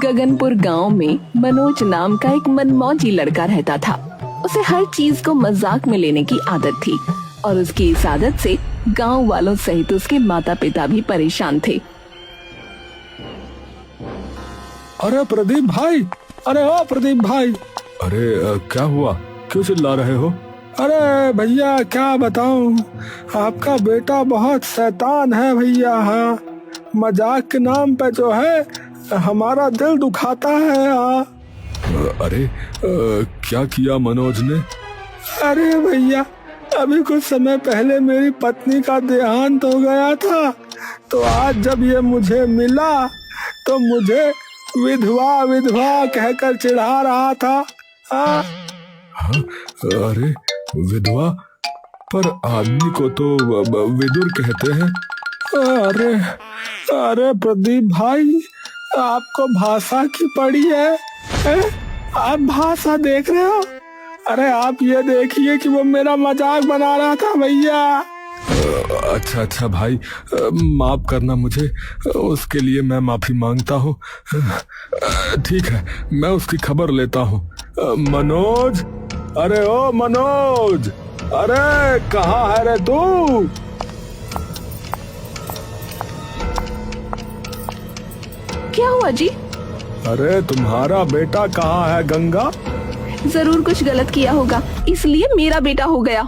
गगनपुर गांव में मनोज नाम का एक मनमौजी लड़का रहता था। उसे हर चीज को मजाक में लेने की आदत थी और उसकी इस आदत से गांव वालों सहित उसके माता पिता भी परेशान थे। अरे प्रदीप भाई, अरे ओ प्रदीप भाई। अरे क्या हुआ, क्यों चिल्ला रहे हो? अरे भैया क्या बताऊं, आपका बेटा बहुत शैतान है भैया। हाँ, मजाक के नाम पे जो है हमारा दिल दुखाता है। अरे क्या किया मनोज ने? अरे भैया, अभी कुछ समय पहले मेरी पत्नी का देहांत हो गया था, तो आज जब ये मुझे मिला तो मुझे विधवा विधवा कहकर चिढ़ा रहा था। हाँ, अरे विधवा, पर आदमी को तो विदुर कहते हैं। अरे अरे प्रदीप भाई, आपको भाषा की पड़ी है? आप भाषा देख रहे हो? अरे आप ये देखिए कि वो मेरा मजाक बना रहा था भैया। अच्छा अच्छा भाई, माफ करना मुझे, उसके लिए मैं माफी मांगता हूँ। ठीक है, मैं उसकी खबर लेता हूँ। मनोज, अरे ओ मनोज, अरे कहाँ है रे तू? क्या हुआ जी? अरे तुम्हारा बेटा कहाँ है गंगा? जरूर कुछ गलत किया होगा, इसलिए मेरा बेटा हो गया।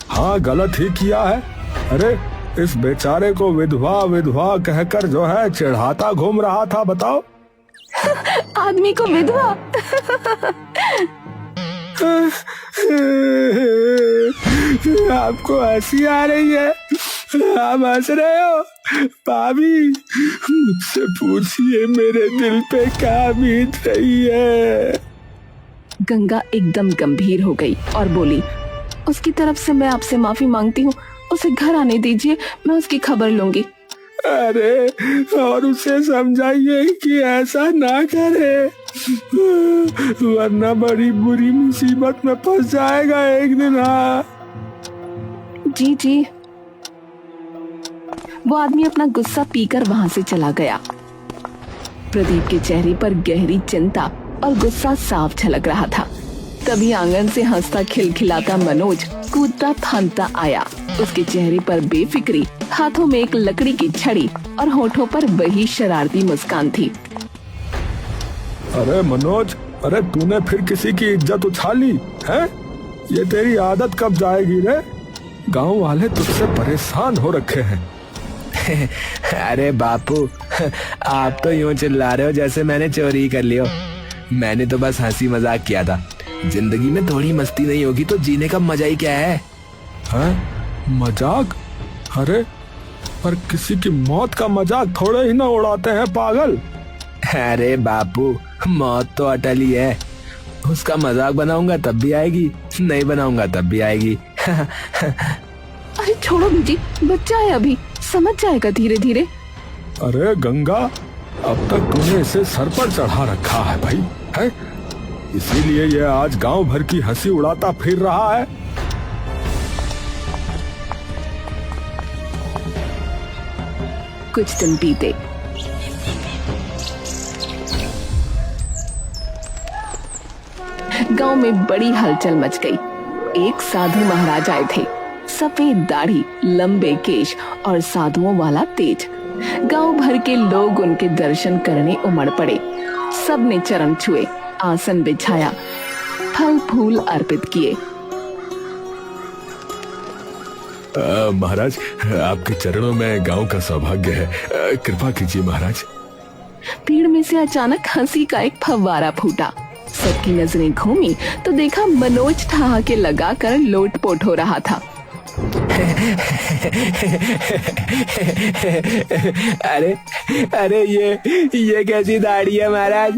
हाँ, गलत ही किया है। अरे इस बेचारे को विधवा विधवा कहकर जो है चिढ़ाता घूम रहा था, बताओ। आदमी को विधवा? आपको हंसी आ रही है? आप हंस रहे हो? भाभी, मुझसे पूछिए मेरे दिल पे क्या बीत रही है। गंगा एकदम गंभीर हो गई और बोली, उसकी तरफ से मैं आपसे माफी मांगती हूँ, उसे घर आने दीजिए, मैं उसकी खबर लूंगी। अरे और उसे समझाइए कि ऐसा ना करे, वरना बड़ी बुरी मुसीबत में फंस जाएगा एक दिन। हाँ जी जी। वो आदमी अपना गुस्सा पीकर वहां से चला गया। प्रदीप के चेहरे पर गहरी चिंता और गुस्सा साफ झलक रहा था। तभी आंगन से हंसता खिलखिलाता मनोज कूदता फांदता आया। उसके चेहरे पर बेफिक्री, हाथों में एक लकड़ी की छड़ी और होठों पर वही शरारती मुस्कान थी। अरे मनोज, अरे तूने फिर किसी की इज्जत उछाली है? ये तेरी आदत कब जाएगी रे? गांव वाले तुझसे परेशान हो रखे हैं। अरे बापू, आप तो यूं चिल्ला रहे हो जैसे मैंने चोरी कर लियो। मैंने तो बस हंसी मजाक किया था। जिंदगी में थोड़ी मस्ती नहीं होगी तो जीने का मजा ही क्या है? हैं? मजाक? अरे पर किसी की मौत का मजाक थोड़े ही ना उड़ाते हैं पागल। अरे बापू, मौत तो अटल ही है। उसका मजाक बनाऊंगा तब भी आएगी, नहीं बनाऊंगा तब भी आएगी। अरे छोड़ो जी, बच्चा है अभी, समझ जाएगा धीरे धीरे। अरे गंगा, अब तक तूने इसे सर पर चढ़ा रखा है भाई, है? इसीलिए ये आज गांव भर की हंसी उड़ाता फिर रहा है। कुछ दिन बीते। गांव में बड़ी हलचल मच गई। एक साधु महाराज आए थे, सफेद दाढ़ी, लंबे केश और साधुओं वाला तेज। गांव भर के लोग उनके दर्शन करने उमड़ पड़े। सबने चरण छुए, आसन बिछाया, फल फूल अर्पित किए। महाराज, आपके चरणों में गांव का सौभाग्य है, कृपा कीजिए महाराज। भीड़ में से अचानक हंसी का एक फव्वारा फूटा। सबकी नजरें घूमी तो देखा मनोज ठहाके लगाकर लोटपोट हो रहा था। अरे अरे ये कैसी दाढ़ी है महाराज?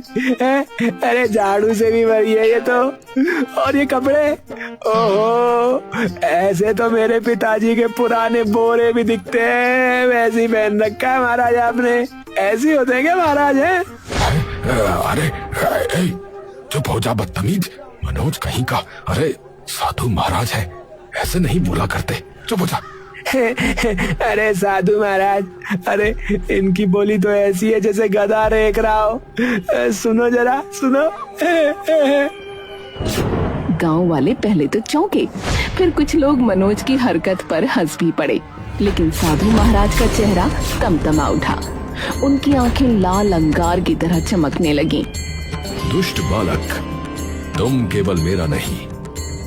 अरे झाड़ू से भी बड़ी है ये तो। और ये कपड़े, ओहो, ऐसे तो मेरे पिताजी के पुराने बोरे भी दिखते हैं। वैसे ही पहन रखा है महाराज आपने। ऐसे होते हैं क्या महाराज? है अरे चुप हो जा बदतमीज, मनोज कहीं का। अरे साधु महाराज है, ऐसे नहीं बोला करते, चुप हो जा। अरे साधु महाराज, अरे इनकी बोली तो ऐसी है जैसे गधा रेख रहा हो। सुनो जरा, सुनो। गांव वाले पहले तो चौंके, फिर कुछ लोग मनोज की हरकत पर हंस भी पड़े, लेकिन साधु महाराज का चेहरा तमतमा उठा। उनकी आंखें लाल अंगार की तरह चमकने लगीं। दुष्ट बालक, तुम केवल मेरा नहीं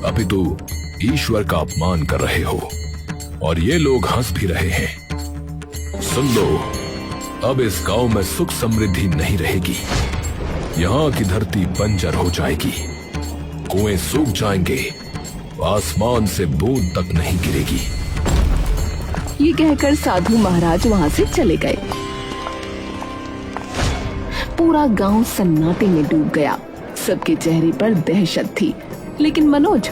अपितु ईश्वर का अपमान कर रहे हो, और ये लोग हंस भी रहे हैं। सुन लो, अब इस गांव में सुख समृद्धि नहीं रहेगी। यहाँ की धरती बंजर हो जाएगी, कुएं सूख जाएंगे, आसमान से बूंद तक नहीं गिरेगी। ये कहकर साधु महाराज वहां से चले गए। पूरा गांव सन्नाटे में डूब गया। सबके चेहरे पर दहशत थी, लेकिन मनोज,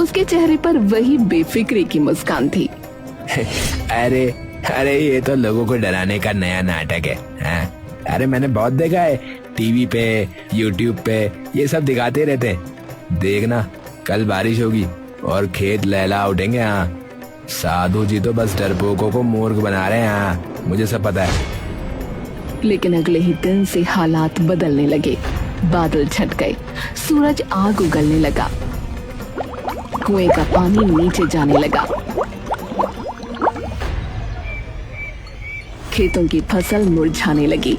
उसके चेहरे पर वही बेफिक्री की मुस्कान थी। अरे अरे ये तो लोगों को डराने का नया नाटक है, हाँ? अरे मैंने बहुत देखा है, टीवी पे, यूट्यूब पे ये सब दिखाते रहते हैं। देखना, कल बारिश होगी और खेत लहला उठेंगे। हाँ, साधु जी तो बस डरपोकों को मूर्ख बना रहे हैं। हाँ, मुझे सब पता है। लेकिन अगले ही दिन से हालात बदलने लगे। बादल छट गए, सूरज आग उगलने लगा, कुएं का पानी नीचे जाने लगा, खेतों की फसल मुरझाने लगी।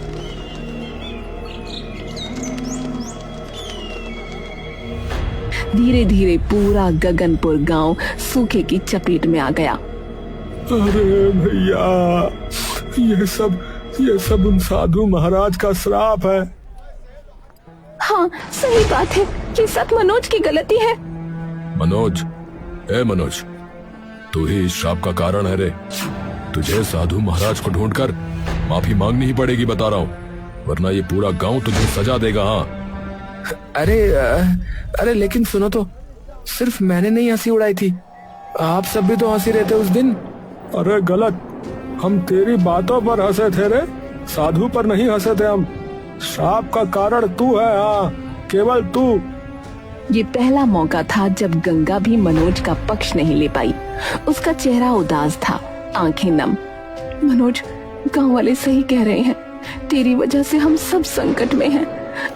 धीरे धीरे पूरा गगनपुर गांव सूखे की चपेट में आ गया। अरे भैया, ये सब उन साधु महाराज का श्राप है। हाँ, सही बात है, ये सब मनोज की गलती है। मनोज, ए मनोज, तू ही इस श्राप का कारण है रे। तुझे साधु महाराज को ढूंढकर माफी मांगनी ही पड़ेगी, बता रहा हूँ, वरना ये पूरा गांव तुझे सजा देगा। हाँ, अरे लेकिन सुनो तो, सिर्फ मैंने नहीं हंसी उड़ाई थी, आप सब भी तो हंसी रहे थे उस दिन। अरे गलत, हम तेरी बातों पर हंसे थे रे, साधु पर नहीं हंसे थे हम। श्राप का कारण तू है, हाँ, केवल तू। ये पहला मौका था जब गंगा भी मनोज का पक्ष नहीं ले पाई। उसका चेहरा उदास था, आंखें नम। मनोज, गांव वाले सही कह रहे हैं, तेरी वजह से हम सब संकट में हैं।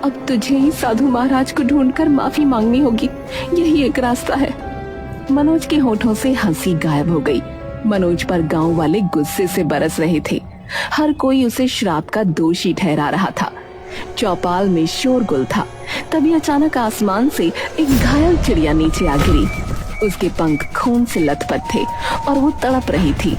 अब तुझे ही साधु महाराज को ढूंढकर माफी मांगनी होगी, यही एक रास्ता है। मनोज के होठों से हंसी गायब हो गई। मनोज पर गांव वाले गुस्से से बरस रहे थे। हर कोई उसे श्राप का दोषी ठहरा रहा था। चौपाल में शोरगुल था। तभी अचानक आसमान से एक घायल चिड़िया नीचे आ गिरी। उसके पंख खून से लथपथ थे और वो तड़प रही थी।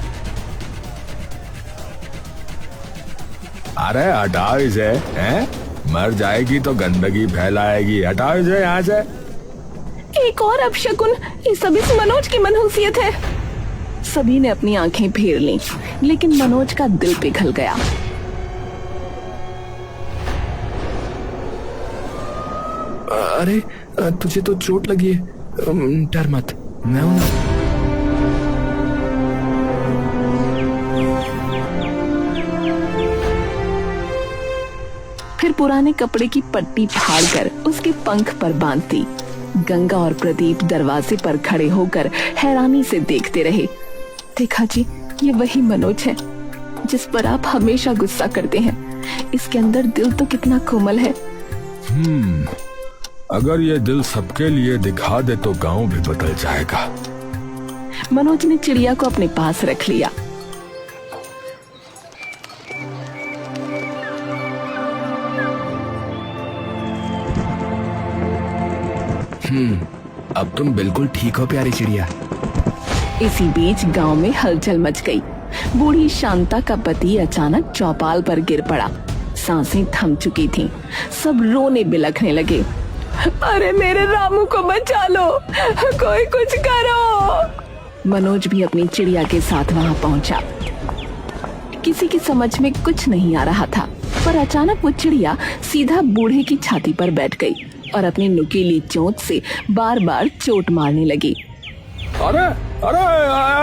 अरे हटाओ इसे, हैं? मर जाएगी तो गंदगी फैलाएगी, हटाओ इसे यहाँ से। एक और अपशकुन, ये सब इस मनोज की मनहूसियत है। सभी ने अपनी आंखें फेर लीं, लेकिन मनोज का दिल पिघल गया। अरे तुझे तो चोट लगी है, डर मत, मैं हूं ना। फिर पुराने कपड़े की पट्टी फाड़कर उसके पंख पर बांध दी। गंगा और प्रदीप दरवाजे पर खड़े होकर हैरानी से देखते रहे। देखा जी, ये वही मनोज है जिस पर आप हमेशा गुस्सा करते हैं। इसके अंदर दिल तो कितना कोमल है। अगर ये दिल सबके लिए दिखा दे तो गांव भी बदल जाएगा। मनोज ने चिड़िया को अपने पास रख लिया। अब तुम बिल्कुल ठीक हो प्यारी चिड़िया। इसी बीच गांव में हलचल मच गई। बूढ़ी शांता का पति अचानक चौपाल पर गिर पड़ा। सांसें थम चुकी थीं। सब रोने बिलखने लगे। अरे मेरे रामू को बचा लो, कोई कुछ करो। मनोज भी अपनी चिड़िया के साथ वहां पहुंचा। किसी की समझ में कुछ नहीं आ रहा था, पर अचानक वो चिड़िया सीधा बूढ़े की छाती पर बैठ गई और अपनी नुकीली चोंच से बार बार चोट मारने लगी। अरे अरे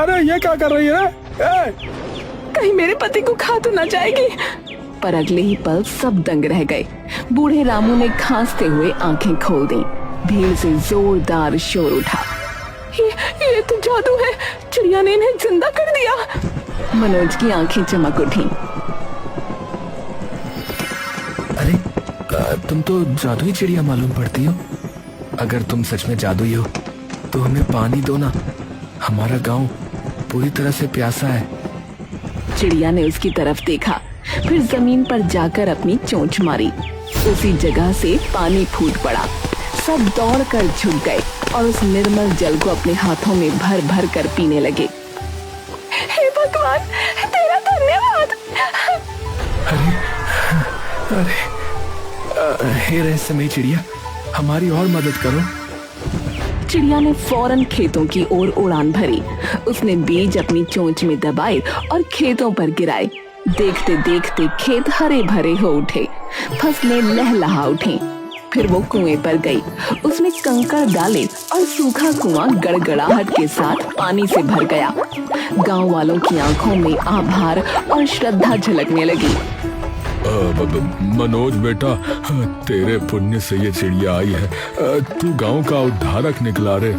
अरे, ये क्या कर रही है? कहीं मेरे पति को खा तो ना जाएगी। पर अगले ही पल सब दंग रह गए। बूढ़े रामू ने खांसते हुए आंखें खोल दी। भीड़ से जोरदार शोर उठा। ये ये तो जादू है, चिड़िया ने इन्हें जिंदा कर दिया। मनोज की आंखें चमक उठी। अरे तुम तो जादुई चिड़िया मालूम पड़ती हो। अगर तुम सच में जादुई हो तो हमें पानी दो ना, हमारा गांव पूरी तरह से प्यासा है। चिड़िया ने उसकी तरफ देखा, फिर जमीन पर जाकर अपनी चोंच मारी। उसी जगह से पानी फूट पड़ा। सब दौड़कर झुक गए और उस निर्मल जल को अपने हाथों में भर भर कर पीने लगे। हे भगवान, तेरा धन्यवाद। हे रहस्यमयी चिड़िया, हमारी और मदद करो। चिड़िया ने फौरन खेतों की ओर उड़ान भरी। उसने बीज अपनी चोंच में दबाए और खेतों पर गिराए। देखते देखते खेत हरे भरे हो उठे, फसलें लहलहा उठी। फिर वो कुएं पर गई। उसमें कंकड़ डाले और सूखा कुआं गड़गड़ाहट के साथ पानी से भर गया। गांव वालों की आंखों में आभार और श्रद्धा झलकने लगी। मनोज बेटा, तेरे पुण्य से ये चिड़िया आई है। तू गांव का उद्धारक निकला रे।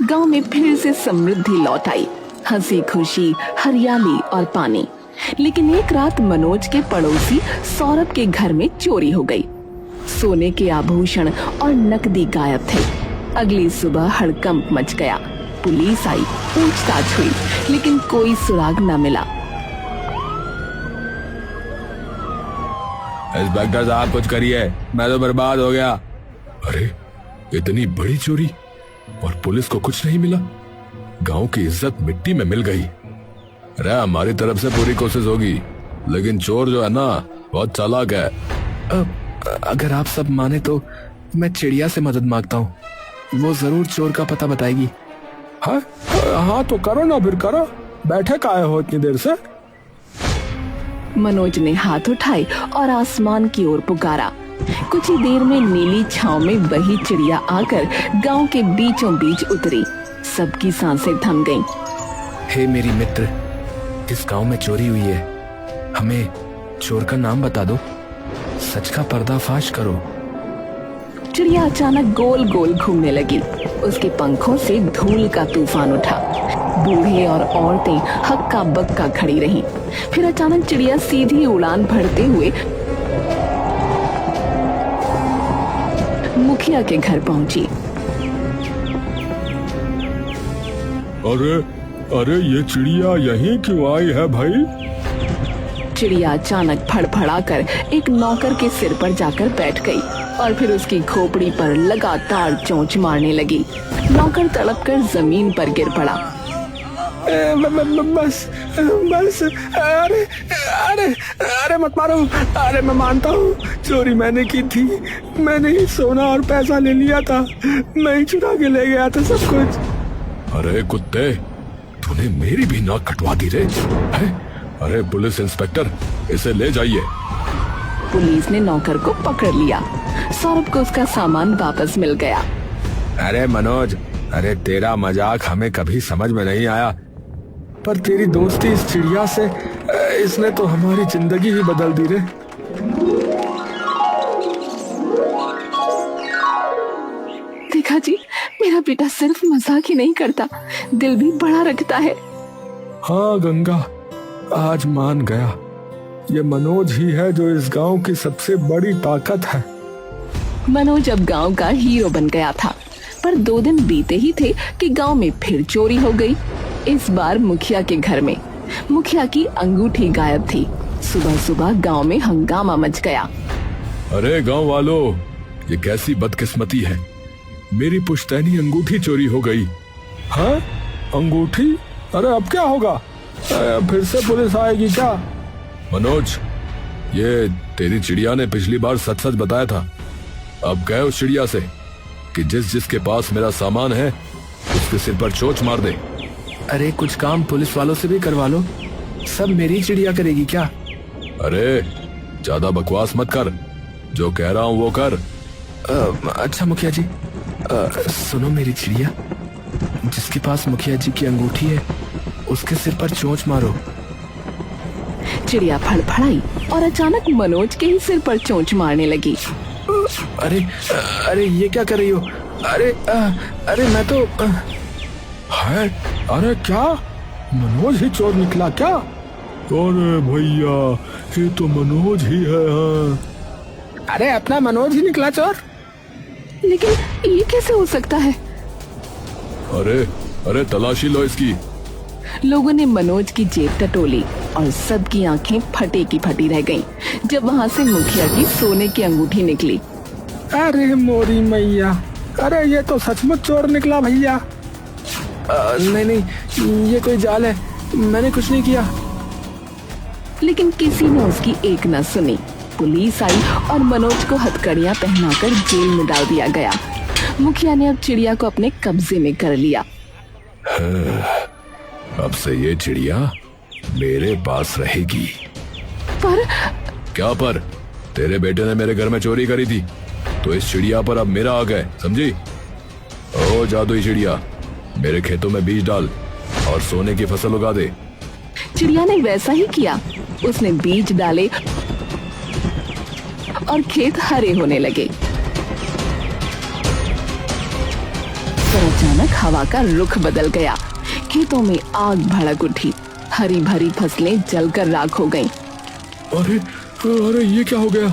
गांव में फिर से समृद्धि लौट आई, हंसी खुशी, हरियाली और पानी। लेकिन एक रात मनोज के पड़ोसी सौरभ के घर में चोरी हो गई। सोने के आभूषण और नकदी गायब थे। अगली सुबह हड़कंप मच गया। पुलिस आई, पूछताछ हुई, लेकिन कोई सुराग न मिला। इंस्पेक्टर साहब कुछ करिए, मैं तो बर्बाद हो गया। अरे इतनी बड़ी चोरी और पुलिस को कुछ नहीं मिला। गांव की इज्जत मिट्टी में मिल गई। अरे हमारी तरफ से पूरी कोशिश होगी, लेकिन चोर जो है ना बहुत चालाक है। अगर आप सब माने तो मैं चिड़िया से मदद मांगता हूँ, वो जरूर चोर का पता बताएगी। हाँ तो करो ना, फिर करो। बैठे काहे हो इतनी देर से? मनोज ने हाथ उठाए और आसमान की ओर पुकारा। कुछ ही देर में नीली छांव में वही चिड़िया आकर गांव के बीचों बीच उतरी। सबकी सांसें थम गईं। हे मेरी मित्र, इस गांव में चोरी हुई है, हमें चोर का नाम बता दो, सच का पर्दाफाश करो। चिड़िया अचानक गोल गोल घूमने लगी। उसके पंखों से धूल का तूफान उठा। बूढ़े और औरतें हक्का बक्का खड़ी रहीं। फिर अचानक चिड़िया सीधी उड़ान भरते हुए मुखिया के घर पहुंची। अरे अरे ये चिड़िया यहीं क्यों आई है भाई? चिड़िया अचानक फड़फड़ाकर एक नौकर के सिर पर जाकर बैठ गई और फिर उसकी खोपड़ी पर लगातार चोंच मारने लगी। नौकर तड़पकर जमीन पर गिर पड़ा। बस बस, अरे मत मारो। अरे मैं मानता हूँ चोरी मैंने की थी। मैंने ही सोना और पैसा ले लिया था। मैं ही चुरा के ले गया था सब कुछ। अरे कुत्ते, तूने मेरी भी नाक कटवा दी रे। अरे पुलिस इंस्पेक्टर, इसे ले जाइए। पुलिस ने नौकर को पकड़ लिया। सौरभ को उसका सामान वापस मिल गया। अरे मनोज, अरे तेरा मजाक हमें कभी समझ में नहीं आया, पर तेरी दोस्ती इस चिड़िया से, इसने तो हमारी जिंदगी ही बदल दी रे। देखा जी, मेरा बेटा सिर्फ मजाक ही नहीं करता, दिल भी बड़ा रखता है। हाँ गंगा, आज मान गया, ये मनोज ही है जो इस गांव की सबसे बड़ी ताकत है। मनोज अब गांव का हीरो बन गया था, पर 2 दिन बीते ही थे कि गांव में फिर चोरी हो गई। इस बार मुखिया के घर में। मुखिया की अंगूठी गायब थी। सुबह सुबह गांव में हंगामा मच गया। अरे गांव वालों, ये कैसी बदकिस्मती है, मेरी पुश्तैनी अंगूठी चोरी हो गई। हाँ अंगूठी? अरे अब क्या होगा? फिर से पुलिस आएगी क्या? मनोज, ये तेरी चिड़िया ने पिछली बार सच सच बताया था। अब कह उस चिड़िया से कि जिसके पास मेरा सामान है उसके सिर पर चोंच मार दे। अरे कुछ काम पुलिस वालों से भी करवा लो, सब मेरी चिड़िया करेगी क्या? अरे ज्यादा बकवास मत कर, जो कह रहा हूँ वो कर। अच्छा मुखिया जी, सुनो मेरी चिड़िया, जिसके पास मुखिया जी की अंगूठी है उसके सिर पर चोंच मारो। चिड़िया फड़फड़ाई और अचानक मनोज के ही सिर पर चोंच मारने लगी। अरे अरे ये क्या कर रही हो? अरे मैं तो है? अरे क्या मनोज ही चोर निकला क्या? अरे भैया ये तो मनोज ही है। हाँ। अरे अपना मनोज ही निकला चोर? लेकिन ये कैसे हो सकता है? अरे अरे तलाशी लो इसकी। लोगों ने मनोज की जेब टटोली और सबकी आंखें फटे की फटी रह गईं जब वहां से मुखिया की सोने की अंगूठी निकली। अरे मोरी मैया, अरे ये तो सचमुच चोर निकला भैया। नहीं, ये कोई जाल है, मैंने कुछ नहीं किया। लेकिन किसी ने उसकी एक न सुनी। पुलिस आई और मनोज को हथकड़ियां पहनाकर जेल में डाल दिया गया। मुखिया ने अब चिड़िया को अपने कब्जे में कर लिया। अब से ये चिड़िया मेरे पास रहेगी। पर क्या पर? तेरे बेटे ने मेरे घर में चोरी करी थी तो इस चिड़िया पर अब मेरा आ गए, समझी? ओ जादुई चिड़िया, मेरे खेतों में बीज डाल और सोने की फसल उगा दे। चिड़िया ने वैसा ही किया। उसने बीज डाले और खेत हरे होने लगे। पर अचानक हवा का रुख बदल गया। खेतों में आग भड़क उठी। हरी भरी फसलें जलकर राख हो गईं। अरे अरे ये क्या हो गया?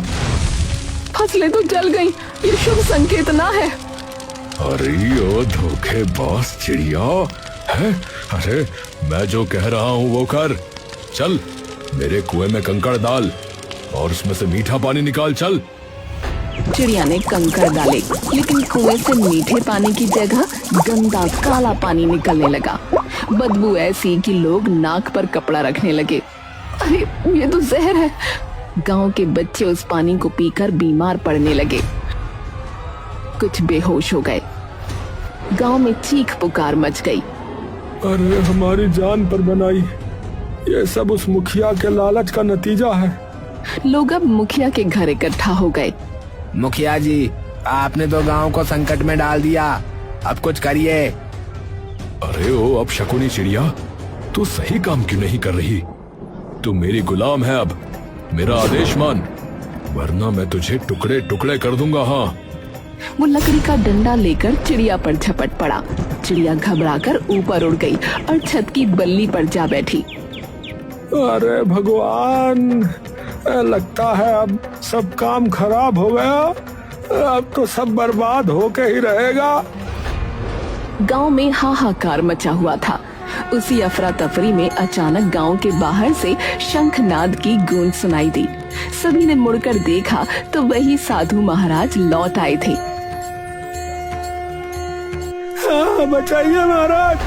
फसलें तो जल गईं। ये शुभ संकेत ना है। अरे ओ धोखेबाज चिड़िया है। अरे मैं जो कह रहा हूँ वो कर। चल मेरे कुएं में कंकड़ डाल और उसमें से मीठा पानी निकाल। चल। चिड़िया ने कंकड़ डाले, लेकिन कुएं से मीठे पानी की जगह गंदा काला पानी निकलने लगा। बदबू ऐसी कि लोग नाक पर कपड़ा रखने लगे। अरे ये तो जहर है। गांव के बच्चे उस पानी को पीकर बीमार पड़ने लगे। कुछ बेहोश हो गए। गांव में चीख पुकार मच गई। अरे हमारी जान पर बनाई, ये सब उस मुखिया के लालच का नतीजा है। लोग अब मुखिया के घर इकट्ठा हो गए। मुखिया जी, आपने तो गांव को संकट में डाल दिया, अब कुछ करिए। अरे ओ अब शकुनी चिड़िया, तू सही काम क्यों नहीं कर रही? तू मेरी गुलाम है, अब मेरा आदेश मान, वरना मैं तुझे टुकड़े टुकड़े कर दूंगा। हाँ। वो लकड़ी का डंडा लेकर चिड़िया पर झपट पड़ा। चिड़िया घबराकर ऊपर उड़ गई और छत की बल्ली पर जा बैठी। अरे भगवान, लगता है अब सब काम खराब हो गया। अब तो सब बर्बाद होके ही रहेगा। गांव में हाहाकार मचा हुआ था। उसी अफरा तफरी में अचानक गांव के बाहर से शंखनाद की गूंज सुनाई दी। सभी ने मुड़कर देखा तो वही साधु महाराज लौट आए थे। बचाइए महाराज,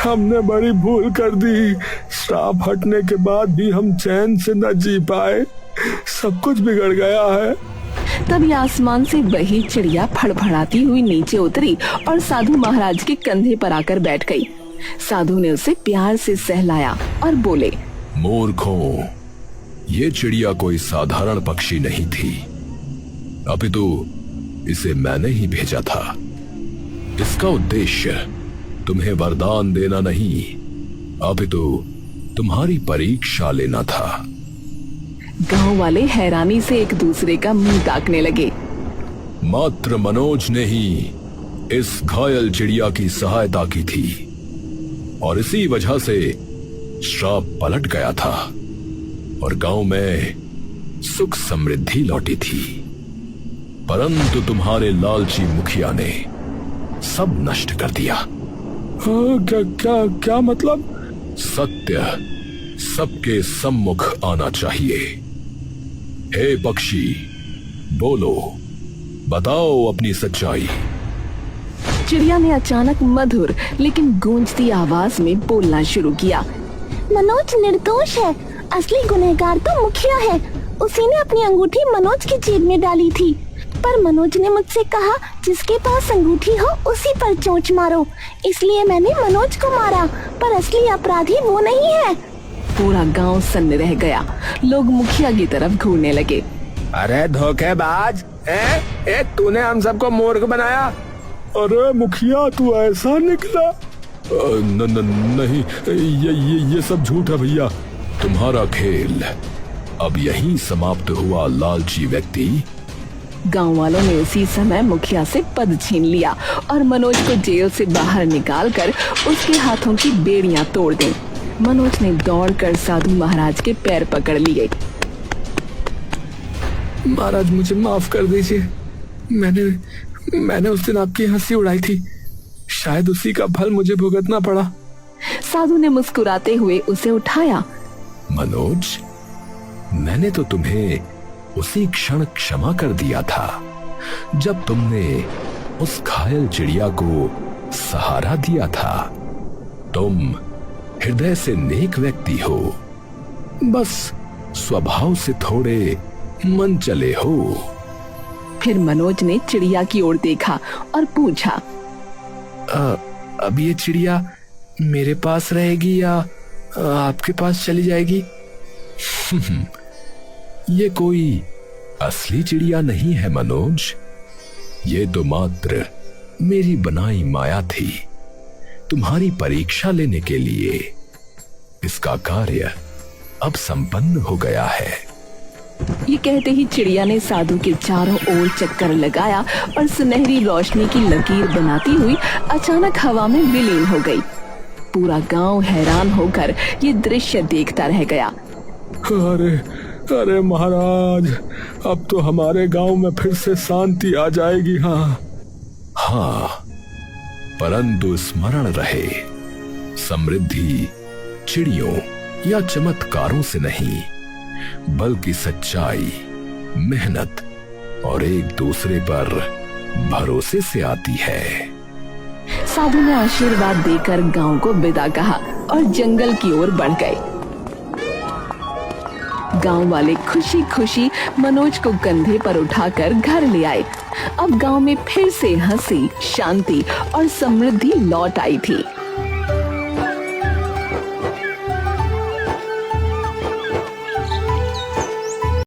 हमने बड़ी भूल कर दी। श्राप हटने के बाद भी हम चैन से न जी पाए, सब कुछ बिगड़ गया है। तभी आसमान से वही चिड़िया फड़फड़ाती हुई नीचे उतरी और साधु महाराज के कंधे पर आकर बैठ गई। साधु ने उसे प्यार से सहलाया और बोले, मूर्खों, ये चिड़िया कोई साधारण पक्षी नहीं थी, अपितु इसे मैंने ही भेजा था। इसका उद्देश्य तुम्हें वरदान देना नहीं, अपितु तुम्हारी परीक्षा लेना था। गांव वाले हैरानी से एक दूसरे का मुंह ताकने लगे। मात्र मनोज ने ही इस घायल चिड़िया की सहायता की थी और इसी वजह से श्राप पलट गया था और गांव में सुख समृद्धि लौटी थी। परंतु तुम्हारे लालची मुखिया ने सब नष्ट कर दिया। क्या क्या क्या मतलब? सत्य सबके सम्मुख आना चाहिए। हे पक्षी, बोलो, बताओ अपनी सच्चाई। चिड़िया ने अचानक मधुर लेकिन गूंजती आवाज में बोलना शुरू किया। मनोज निर्दोष है, असली गुनहगार तो मुखिया है। उसी ने अपनी अंगूठी मनोज की जेब में डाली थी, पर मनोज ने मुझसे कहा जिसके पास अंगूठी हो उसी पर चोंच मारो, इसलिए मैंने मनोज को मारा, पर असली अपराधी वो नहीं है। पूरा गांव सन्न रह गया। लोग मुखिया की तरफ घूरने लगे। अरे धोखेबाज, तूने हम सबको मूर्ख बनाया। अरे मुखिया, तू ऐसा निकला? नहीं, ये सब झूठ है भैया। तुम्हारा खेल अब यहीं समाप्त हुआ लालची व्यक्ति। गांव वालों ने उसी समय मुखिया से पद छीन लिया और मनोज को जेल से बाहर निकालकर उसके हाथों की बेड़ियां तोड़ दी। मनोज ने दौड़कर साधु महाराज के पैर पकड़ लिए। महाराज मुझे माफ कर दीजिए, मैंने उस दिन आपकी हंसी उड़ाई थी, शायद उसी का फल मुझे भुगतना पड़ा। साधु ने मुस्कुराते हुए उसे उठाया। मनोज, मैंने तो तुम्हें उसी क्षण क्षमा कर दिया था जब तुमने उस घायल चिड़िया को सहारा दिया था। तुम हृदय से नेक व्यक्ति हो, बस स्वभाव से थोड़े मन चले हो। फिर मनोज ने चिड़िया की ओर देखा और पूछा, अब ये चिड़िया मेरे पास रहेगी या आपके पास चली जाएगी? ये कोई असली चिड़िया नहीं है मनोज, ये तो मात्र मेरी बनाई माया थी, तुम्हारी परीक्षा लेने के लिए। इसका कार्य अब संपन्न हो गया है। ये कहते ही चिड़िया ने साधु के चारों ओर चक्कर लगाया और सुनहरी रोशनी की लकीर बनाती हुई अचानक हवा में विलीन हो गई। पूरा गांव हैरान होकर ये दृश्य देखता रह गया। अरे महाराज, अब तो हमारे गांव में फिर से शांति आ जाएगी। हाँ, परंतु स्मरण रहे, समृद्धि चिड़ियों या चमत्कारों से नहीं, बल्कि सच्चाई, मेहनत और एक दूसरे पर भरोसे से आती है। साधु ने आशीर्वाद देकर गांव को विदा कहा और जंगल की ओर बढ़ गए। गांव वाले खुशी खुशी मनोज को कंधे पर उठाकर घर ले आए। अब गांव में फिर से हंसी, शांति और समृद्धि लौट आई थी।